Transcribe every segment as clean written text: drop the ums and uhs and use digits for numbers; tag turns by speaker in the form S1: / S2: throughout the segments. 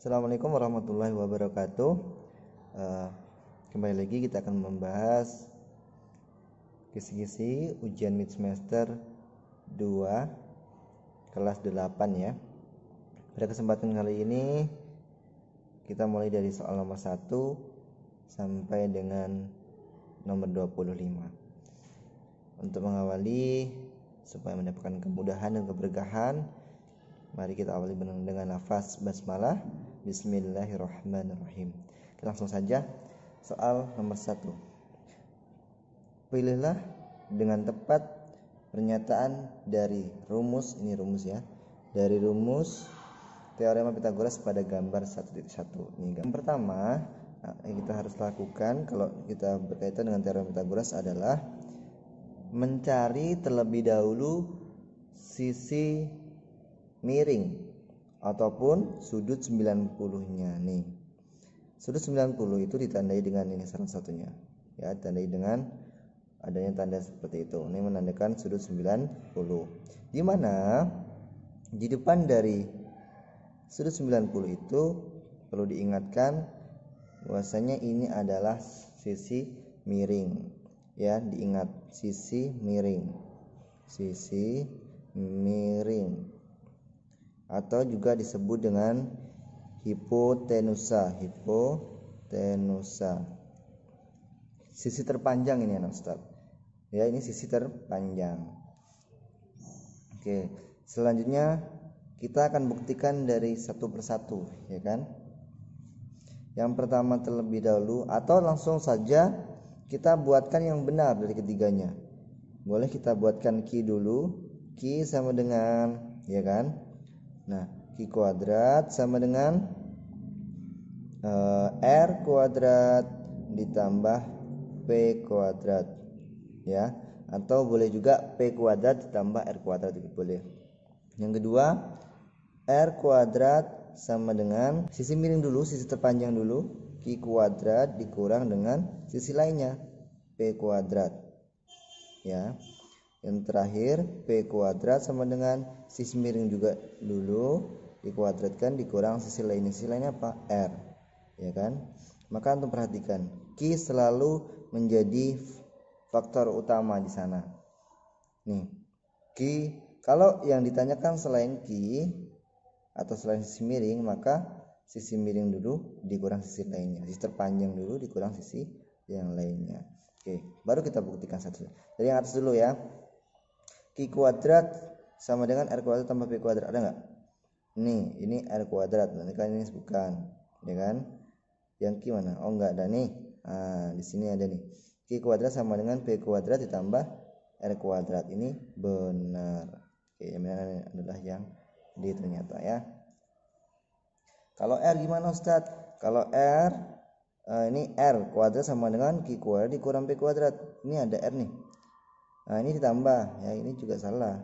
S1: Assalamualaikum warahmatullahi wabarakatuh. Kembali lagi kita akan membahas kisi-kisi ujian mid semester 2 kelas 8 ya. Pada kesempatan kali ini kita mulai dari soal nomor 1 sampai dengan nomor 25. Untuk mengawali supaya mendapatkan kemudahan dan keberkahan, mari kita awali dengan lafaz basmalah. Bismillahirrahmanirrahim. Kita langsung saja soal nomor 1. Pilihlah dengan tepat pernyataan dari rumus, ini rumus ya, dari rumus teorema Pythagoras pada gambar 1.1. Ini yang pertama yang kita harus lakukan kalau kita berkaitan dengan teorema Pythagoras adalah mencari terlebih dahulu sisi miring ataupun sudut 90-nya nih. Sudut 90 itu ditandai dengan ini salah satunya. Ya, ditandai dengan adanya tanda seperti itu. Ini menandakan sudut 90. Di mana di depan dari sudut 90 itu perlu diingatkan bahwasanya ini adalah sisi miring. Ya, diingat sisi miring. Sisi miring. Atau juga disebut dengan hipotenusa. Sisi terpanjang ini anak Ustaz. Ya, ini sisi terpanjang. Oke, selanjutnya kita akan buktikan dari satu persatu, ya kan? Yang pertama terlebih dahulu atau langsung saja kita buatkan yang benar dari ketiganya. Boleh kita buatkan Q dulu. Q sama dengan, ya kan? Nah, Q kuadrat sama dengan R kuadrat ditambah P kuadrat, ya, atau boleh juga P kuadrat ditambah R kuadrat juga boleh. Yang kedua, R kuadrat sama dengan sisi miring dulu, sisi terpanjang dulu, Q kuadrat dikurang dengan sisi lainnya, P kuadrat, ya. Yang terakhir P kuadrat sama dengan sisi miring juga dulu dikuadratkan dikurang sisi lainnya. Sisi lainnya apa? R, ya kan? Maka untuk perhatikan Q selalu menjadi faktor utama di sana. Nih, Q kalau yang ditanyakan selain Q atau selain sisi miring, maka sisi miring dulu dikurang sisi lainnya. Sisi terpanjang dulu dikurang sisi yang lainnya. Oke, baru kita buktikan satu. Dari yang atas dulu ya. Q kuadrat sama dengan R kuadrat tambah P kuadrat, ada nggak? Nih, ini R kuadrat, nanti kan ini bukan, ya kan? Yang Q mana? Oh, nggak ada nih. Di sini ada nih. Q kuadrat sama dengan P kuadrat ditambah R kuadrat. Ini benar. Oke, yang benar adalah yang D ternyata ya. Kalau R gimana Ustadz? Kalau R ini R kuadrat sama dengan Q kuadrat dikurang P kuadrat. Ini ada R nih. Nah, ini ditambah ya, ini juga salah.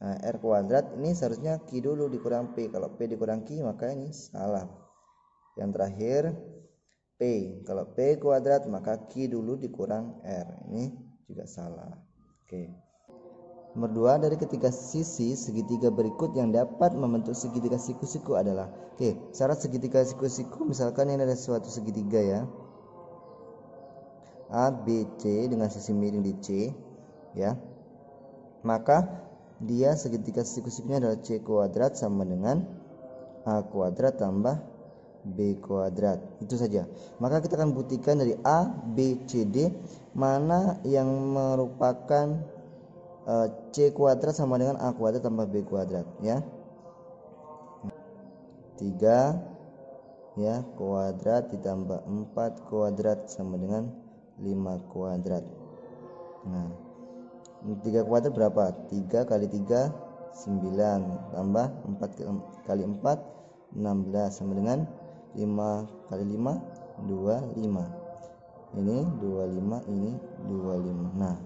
S1: Nah, R kuadrat ini seharusnya Q dulu dikurang P. Kalau P dikurang Q maka ini salah. Yang terakhir P. Kalau P kuadrat maka Q dulu dikurang R. Ini juga salah. Oke. Nomor 2, dari ketiga sisi segitiga berikut yang dapat membentuk segitiga siku-siku adalah. Oke, syarat segitiga siku-siku misalkan ini ada suatu segitiga ya. A, B, C dengan sisi miring di C, ya. Maka dia segitiga siku-sikunya adalah C kuadrat sama dengan A kuadrat tambah B kuadrat. Itu saja. Maka kita akan buktikan dari A, B, C, D mana yang merupakan C kuadrat sama dengan A kuadrat tambah B kuadrat, ya. 3 ya kuadrat ditambah 4 kuadrat sama dengan 5 kuadrat. Nah, 3 kuadrat berapa? 3 kali 3 9 tambah 4 kali 4 16 sama dengan 5 kali 5 25. Ini 25, ini 25. Nah,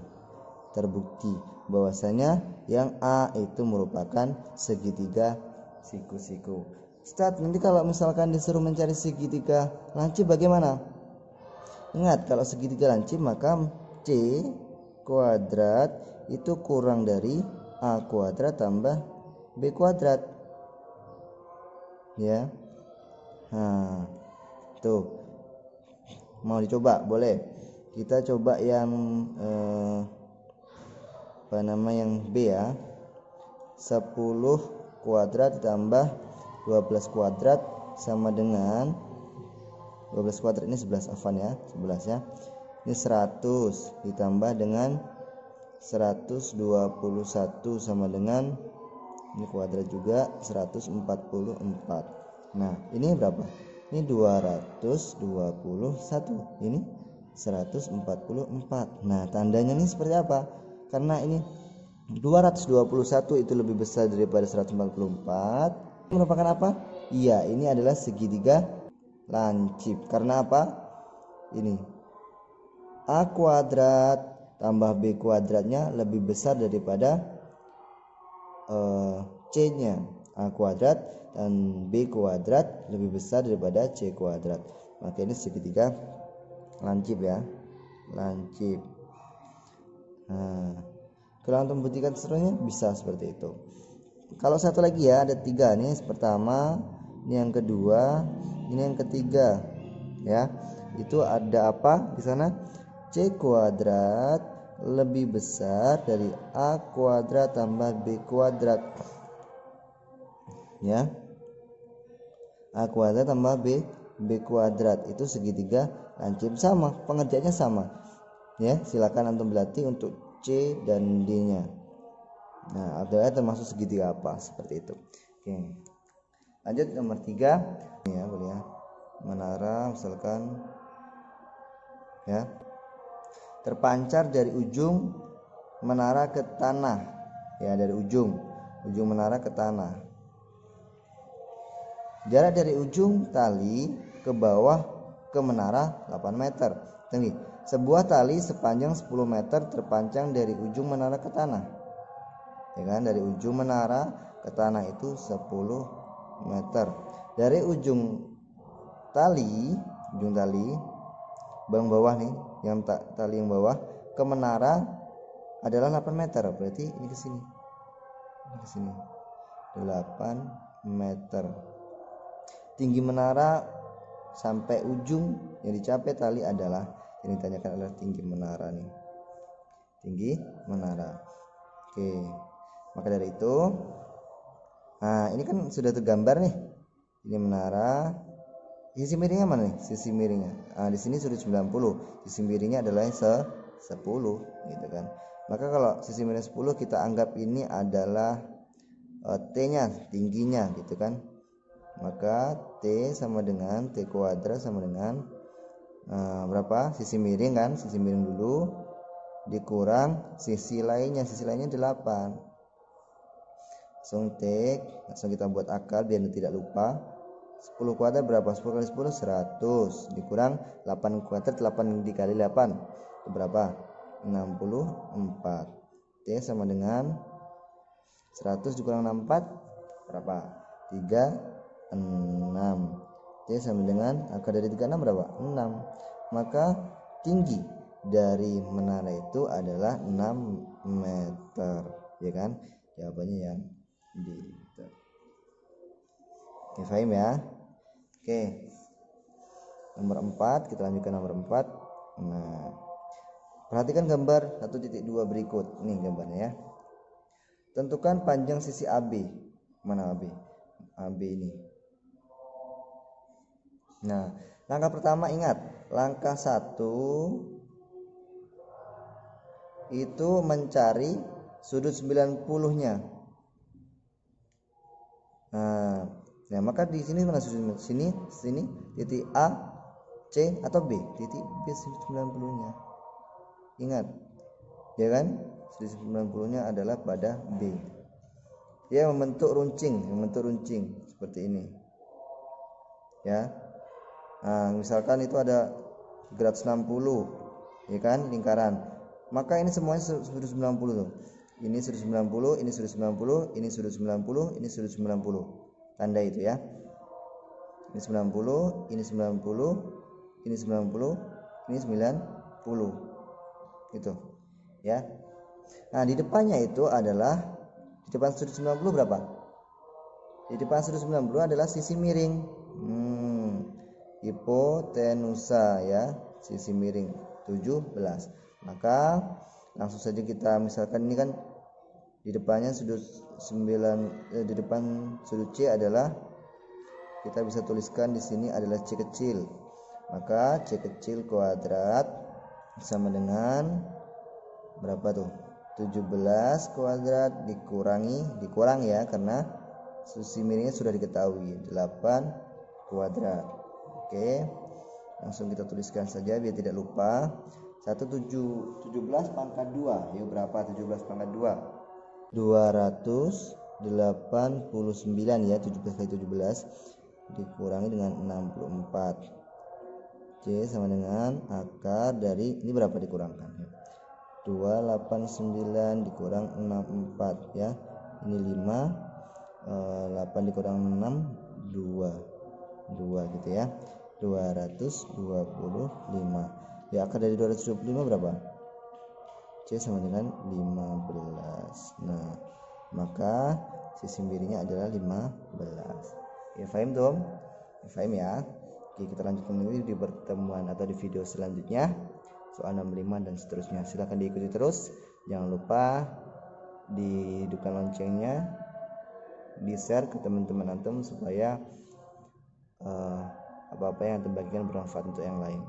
S1: terbukti bahwasanya yang A itu merupakan segitiga siku-siku. Ustaz, nanti kalau misalkan disuruh mencari segitiga lancip bagaimana? Ingat, kalau segitiga lancip maka C kuadrat itu kurang dari A kuadrat tambah B kuadrat, ya. Nah, tuh. Mau dicoba? Boleh. Kita coba yang yang B ya. 10 kuadrat ditambah 12 kuadrat sama dengan 12 kuadrat ini 11 afan ya, 11 ya. Ini 100 ditambah dengan 121 sama dengan ini kuadrat juga 144. Nah, ini berapa? Ini 221. Ini 144. Nah, tandanya ini seperti apa? Karena ini 221 itu lebih besar daripada 144. Merupakan apa? Iya, ini adalah segitiga lancip. Karena apa? Ini A kuadrat tambah B kuadratnya lebih besar daripada C-nya. A kuadrat dan B kuadrat lebih besar daripada C kuadrat. Maka ini segitiga lancip ya. Lancip. Nah, kalau untuk membuktikan seterusnya bisa seperti itu. Kalau satu lagi ya, ada 3 nih. Pertama, ini yang kedua, ini yang ketiga ya. Itu ada apa di sana? C kuadrat lebih besar dari A kuadrat tambah B kuadrat ya. A kuadrat tambah B kuadrat itu segitiga lancip, sama pengerjaannya sama ya. Silakan antum berlatih untuk C dan D nya. Nah, adalah termasuk segitiga apa seperti itu. Oke, lanjut nomor 3 ya, boleh ya. Menara misalkan ya, terpancar dari ujung menara ke tanah ya, dari ujung menara ke tanah. Jarak dari ujung tali ke bawah ke menara 8 meter. Tinggi. Sebuah tali sepanjang 10 meter terpanjang dari ujung menara ke tanah. Ya kan? Dari ujung menara ke tanah itu 10 meter. Dari ujung tali bang bawah nih, yang tali yang bawah ke menara adalah 8 meter. Berarti ini ke sini. Ini ke sini. 8 meter. Tinggi menara sampai ujung yang dicapai tali adalah, yang ditanyakan adalah tinggi menara nih. Tinggi menara. Oke. Maka dari itu, nah ini kan sudah tergambar nih. Ini menara. Sisi miringnya mana nih? Sisi miringnya. Nah, di sini sudut 90. Sisi miringnya adalah 10 gitu kan. Maka kalau sisi miring 10 kita anggap ini adalah T-nya, tingginya gitu kan. Maka T sama dengan T kuadrat sama dengan berapa? Sisi miring kan, sisi miring dulu dikurang sisi lainnya 8. Langsung kita buat akal biar tidak lupa. 10 kuadrat berapa? 10 kali 10 100 dikurang 8 kuadrat, 8 dikali 8 itu berapa? 64. T sama dengan 100 dikurang 64 berapa? 36. T sama dengan akar dari 36 berapa? 6. Maka tinggi dari menara itu adalah 6 meter, ya kan? Jawabannya yang D. Oke, paham ya? Oke. Nomor 4, kita lanjutkan nomor 4. Nah, perhatikan gambar 1.2 berikut. Nih gambarnya ya. Tentukan panjang sisi AB. Mana AB? AB ini. Nah, langkah pertama ingat, langkah 1 itu mencari sudut 90-nya. Nah, maka di sini mana sudut? Sini titik A, C atau B? Titik B sudut 90-nya. Ingat. Ya kan? Sudut 90-nya adalah pada B. Dia membentuk runcing seperti ini. Ya. Nah, misalkan itu ada 360, ya kan, lingkaran. Maka ini semuanya sudut 90 tuh. Ini sudut 90, ini sudut 90, ini sudut 90, ini sudut 90. Tanda itu ya. Ini 90, ini 90, ini 90, ini 90. Gitu. Ya. Nah, di depannya itu adalah, di depan sudut 90 berapa? Di depan sudut 90 adalah sisi miring. hipotenusa ya, sisi miring 17. Maka langsung saja kita misalkan ini kan di depannya sudut 9 di depan sudut C adalah, kita bisa tuliskan di sini adalah C kecil. Maka C kecil kuadrat sama dengan berapa tuh? 17 kuadrat dikurang ya, karena sisi miringnya sudah diketahui 8 kuadrat. Oke, langsung kita tuliskan saja biar tidak lupa. 17 pangkat 2, yuk berapa 17 pangkat 2? 289 ya, 17 kali 17 dikurangi dengan 64. C sama dengan akar dari ini berapa dikurangkan ya? 289 dikurang 64 ya. Ini 5, 8 dikurang 6 2 gitu ya. 225. Ya, akar dari 225 berapa? C sama dengan 15. Nah, maka sisi miringnya adalah 15. Ya, paham dong? Ya, paham ya. Oke, kita lanjutkan lagi di pertemuan atau di video selanjutnya, soal 65 dan seterusnya. Silahkan diikuti terus. Jangan lupa dihidupkan loncengnya, di share ke teman-teman antum supaya apa-apa yang antum bagikan bermanfaat untuk yang lain.